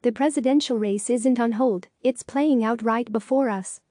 The presidential race isn't on hold, it's playing out right before us.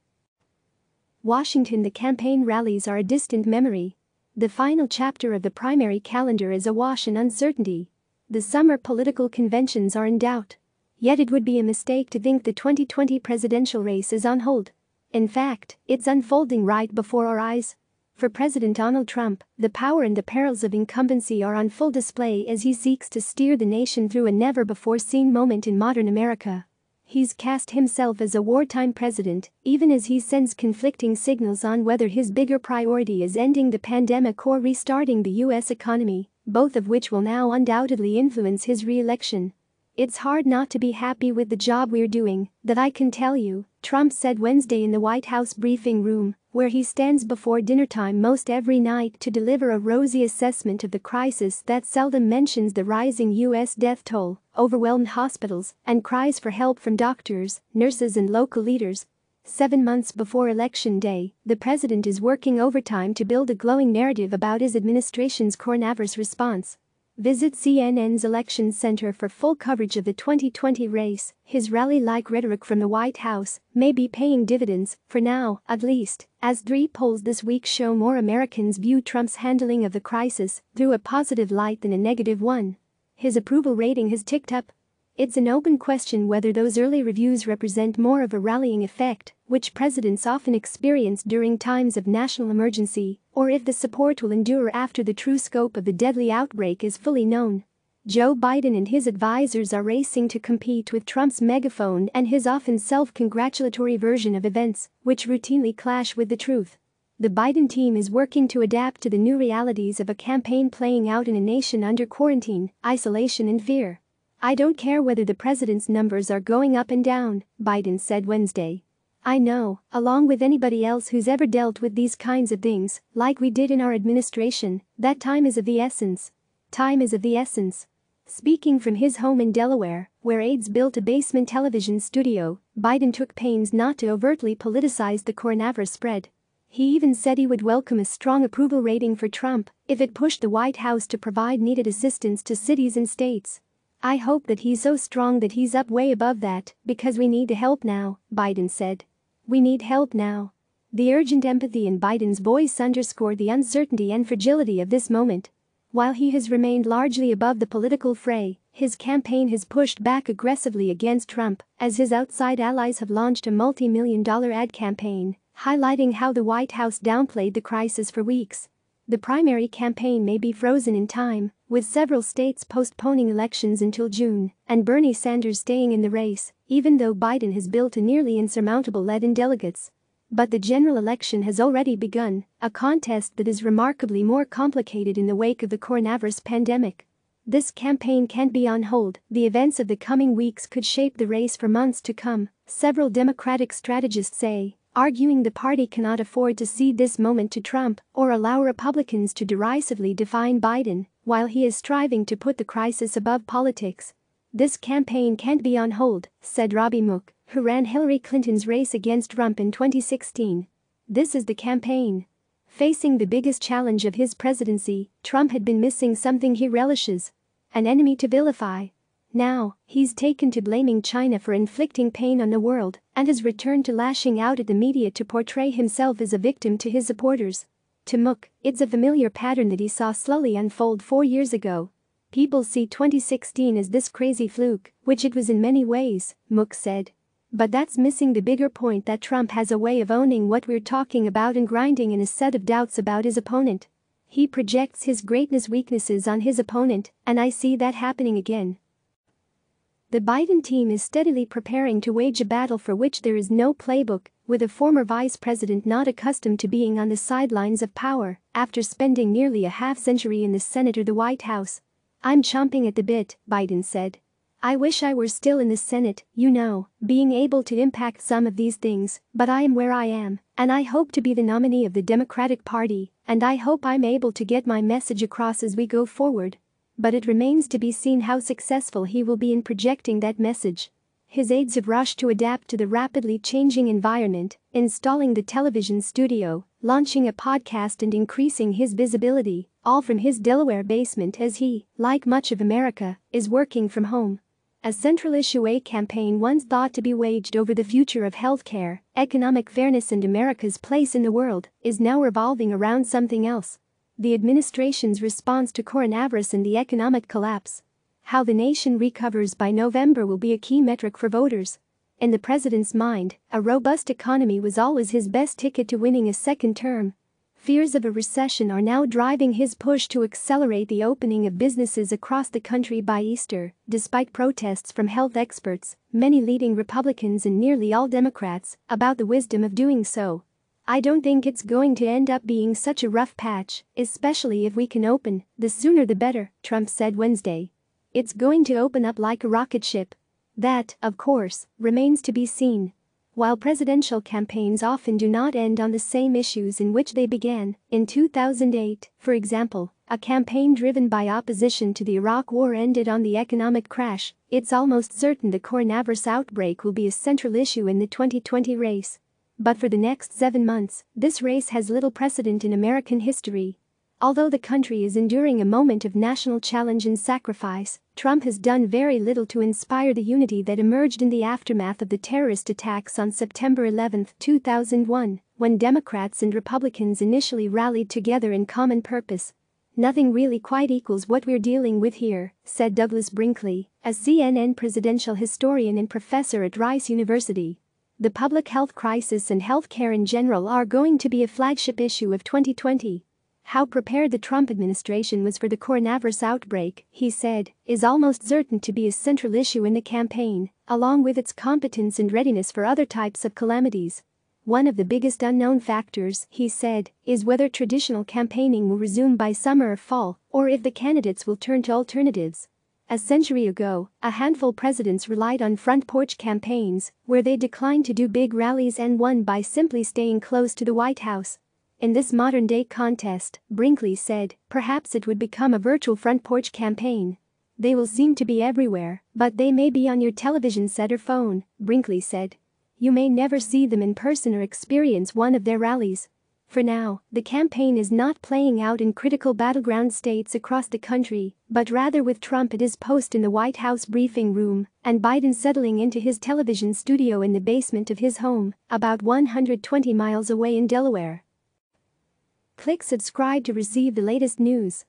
Washington. The campaign rallies are a distant memory. The final chapter of the primary calendar is awash in uncertainty. The summer political conventions are in doubt. Yet it would be a mistake to think the 2020 presidential race is on hold. In fact, it's unfolding right before our eyes. For President Donald Trump, the power and the perils of incumbency are on full display as he seeks to steer the nation through a never-before-seen moment in modern America. He's cast himself as a wartime president, even as he sends conflicting signals on whether his bigger priority is ending the pandemic or restarting the U.S. economy, both of which will now undoubtedly influence his re-election. "It's hard not to be happy with the job we're doing, that I can tell you," Trump said Wednesday in the White House briefing room, where he stands before dinnertime most every night to deliver a rosy assessment of the crisis that seldom mentions the rising U.S. death toll, overwhelmed hospitals, and cries for help from doctors, nurses, and local leaders. 7 months before Election Day, the president is working overtime to build a glowing narrative about his administration's coronavirus response. Visit CNN's Election Center for full coverage of the 2020 race. His rally-like rhetoric from the White House may be paying dividends, for now, at least, as 3 polls this week show more Americans view Trump's handling of the crisis through a positive light than a negative one. His approval rating has ticked up. It's an open question whether those early reviews represent more of a rallying effect, which presidents often experience during times of national emergency, or if the support will endure after the true scope of the deadly outbreak is fully known. Joe Biden and his advisors are racing to compete with Trump's megaphone and his often self-congratulatory version of events, which routinely clash with the truth. The Biden team is working to adapt to the new realities of a campaign playing out in a nation under quarantine, isolation, and fear. "I don't care whether the president's numbers are going up and down," Biden said Wednesday. "I know, along with anybody else who's ever dealt with these kinds of things, like we did in our administration, that time is of the essence. Time is of the essence." Speaking from his home in Delaware, where aides built a basement television studio, Biden took pains not to overtly politicize the coronavirus spread. He even said he would welcome a strong approval rating for Trump if it pushed the White House to provide needed assistance to cities and states. "I hope that he's so strong that he's up way above that, because we need the help now," Biden said. "We need help now." The urgent empathy in Biden's voice underscored the uncertainty and fragility of this moment. While he has remained largely above the political fray, his campaign has pushed back aggressively against Trump, as his outside allies have launched a multi-million-dollar ad campaign, highlighting how the White House downplayed the crisis for weeks. The primary campaign may be frozen in time, with several states postponing elections until June, and Bernie Sanders staying in the race, even though Biden has built a nearly insurmountable lead in delegates. But the general election has already begun, a contest that is remarkably more complicated in the wake of the coronavirus pandemic. This campaign can't be on hold. The events of the coming weeks could shape the race for months to come, several Democratic strategists say, arguing the party cannot afford to cede this moment to Trump or allow Republicans to derisively define Biden while he is striving to put the crisis above politics. "This campaign can't be on hold," said Robbie Mook, who ran Hillary Clinton's race against Trump in 2016. "This is the campaign." Facing the biggest challenge of his presidency, Trump had been missing something he relishes: an enemy to vilify. Now, he's taken to blaming China for inflicting pain on the world and has returned to lashing out at the media to portray himself as a victim to his supporters. To Mook, it's a familiar pattern that he saw slowly unfold 4 years ago. "People see 2016 as this crazy fluke, which it was in many ways," Mook said. "But that's missing the bigger point that Trump has a way of owning what we're talking about and grinding in a set of doubts about his opponent. He projects his greatness weaknesses on his opponent, and I see that happening again." The Biden team is steadily preparing to wage a battle for which there is no playbook, with a former vice president not accustomed to being on the sidelines of power after spending nearly a half-century in the Senate or the White House. "I'm chomping at the bit," Biden said. "I wish I were still in the Senate, being able to impact some of these things, but I am where I am, and I hope to be the nominee of the Democratic Party, and I hope I'm able to get my message across as we go forward." But it remains to be seen how successful he will be in projecting that message. His aides have rushed to adapt to the rapidly changing environment, installing the television studio, launching a podcast, and increasing his visibility, all from his Delaware basement as he, like much of America, is working from home. A central issue a campaign once thought to be waged over the future of healthcare, economic fairness and America's place in the world is now revolving around something else. The administration's response to coronavirus and the economic collapse. How the nation recovers by November will be a key metric for voters. In the president's mind, a robust economy was always his best ticket to winning a second term. Fears of a recession are now driving his push to accelerate the opening of businesses across the country by Easter, despite protests from health experts, many leading Republicans and nearly all Democrats, about the wisdom of doing so. "I don't think it's going to end up being such a rough patch, especially if we can open, the sooner the better," Trump said Wednesday. "It's going to open up like a rocket ship. That, of course, remains to be seen." While presidential campaigns often do not end on the same issues in which they began, in 2008, for example, a campaign driven by opposition to the Iraq War ended on the economic crash. It's almost certain the coronavirus outbreak will be a central issue in the 2020 race. But for the next 7 months, this race has little precedent in American history. Although the country is enduring a moment of national challenge and sacrifice, Trump has done very little to inspire the unity that emerged in the aftermath of the terrorist attacks on September 11, 2001, when Democrats and Republicans initially rallied together in common purpose. "Nothing really quite equals what we're dealing with here," said Douglas Brinkley, a CNN presidential historian and professor at Rice University. "The public health crisis and health care in general are going to be a flagship issue of 2020. How prepared the Trump administration was for the coronavirus outbreak," he said, "is almost certain to be a central issue in the campaign, along with its competence and readiness for other types of calamities. One of the biggest unknown factors," he said, "is whether traditional campaigning will resume by summer or fall, or if the candidates will turn to alternatives. A century ago, a handful presidents relied on front porch campaigns, where they declined to do big rallies and won by simply staying close to the White House. In this modern-day contest," Brinkley said, "perhaps it would become a virtual front porch campaign. They will seem to be everywhere, but they may be on your television set or phone," Brinkley said. "You may never see them in person or experience one of their rallies." For now, the campaign is not playing out in critical battleground states across the country, but rather with Trump at his post in the White House briefing room and Biden settling into his television studio in the basement of his home, about 120 miles away in Delaware. Click subscribe to receive the latest news.